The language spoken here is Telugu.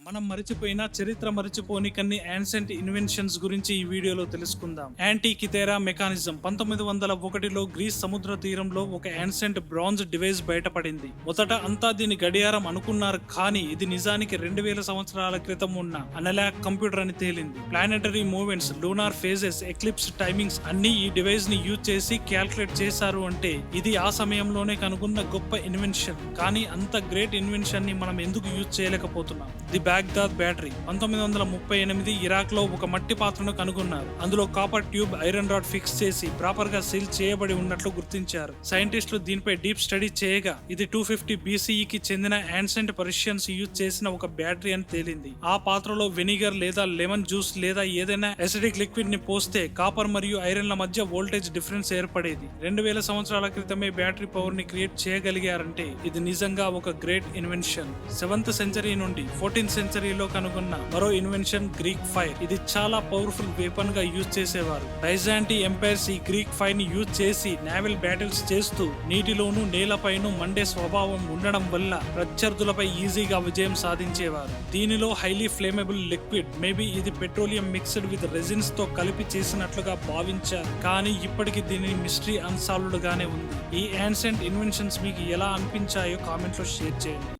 మనం మరిచిపోయిన చరిత్ర మరిచిపోని కొన్ని యాన్సెంట్ ఇన్వెన్షన్స్ గురించి ఈ వీడియోలో తెలుసుకుందాం. యాంటీకిథెరా మెకానిజం 1901లో గ్రీస్ సముద్ర తీరంలో ఒక యాన్సెంట్ బ్రాంజ్ డివైస్ బయటపడింది. మొదట అంతా దీని గడియారం అనుకున్నారు, కానీ ఇది నిజానికి 2000 సంవత్సరాల క్రితం ఉన్న అనలాగ్ కంప్యూటర్ అని తేలింది. Planetary movements, lunar phases, eclipse timings అన్ని ఈ డివైస్ ని యూజ్ చేసి క్యాల్కులేట్ చేశారు. అంటే ఇది ఆ సమయంలోనే కనుగొన్న గొప్ప ఇన్వెన్షన్. కానీ అంత గ్రేట్ ఇన్వెన్షన్ ని మనం ఎందుకు యూజ్ చేయలేకపోతున్నాం? ది బాగ్దాద్ బ్యాటరీ 1938 ఇరాక్ లో ఒక మట్టి పాత్రను కనుగొన్నారు. అందులో copper tube, iron rod fix చేసి ప్రాపర్ గా సీల్ చేయబడి ఉన్నట్లు గుర్తించారు. సైంటిస్టులు దీనిపై డీప్ స్టడీ చేయగా ఇది 250 BCE కి చెందిన యాన్సెంట్ పర్షియన్స్ యూజ్ చేసిన ఒక బ్యాటరీ అని తేలింది. ఆ పాత్రలో వెనిగర్ లేదా లెమన్ జ్యూస్ లేదా ఏదైనా అసిడిక్ లిక్విడ్ ని పోస్తే కాపర్ మరియు ఐరన్ల మధ్య వోల్టేజ్ డిఫరెన్స్ ఏర్పడేది. 2000 సంవత్సరాల క్రితమే బ్యాటరీ పవర్ ని క్రియేట్ చేయగలిగారంటే ఇది నిజంగా ఒక గ్రేట్ ఇన్వెన్షన్. 7th సెంచరీ నుండి 14th సెంచరీలో కనుగొన్న మరో ఇన్వెన్షన్ గ్రీక్ ఫైర్. ఇది చాలా పవర్ఫుల్ వెపన్ గా యూజ్ చేసేవారు. బైజాంటీ ఎంపైర్స్ ఈ గ్రీక్ ఫైర్ ని యూజ్ చేసి నావల్ బ్యాటిల్స్ చేస్తూ నీటిలోనూ నేలపైనూ మండే స్వభావం ఉండడం వల్ల ప్రత్యర్థులపై ఈజీగా విజయం సాధించేవారు. దీనిలో హైలీ ఫ్లేమబుల్ లిక్విడ్, మేబీ ఇది పెట్రోలియం మిక్స్డ్ విత్ రెజిన్స్ తో కలిపి చేసినట్లుగా భావించారు. కానీ ఇప్పటికి దీని మిస్టరీ అన్సాల్వ్డ్ గానే ఉంది. ఈ యాన్సెంట్ ఇన్వెన్షన్స్ మీకు ఎలా అనిపించాయో కామెంట్ లో షేర్ చేయండి.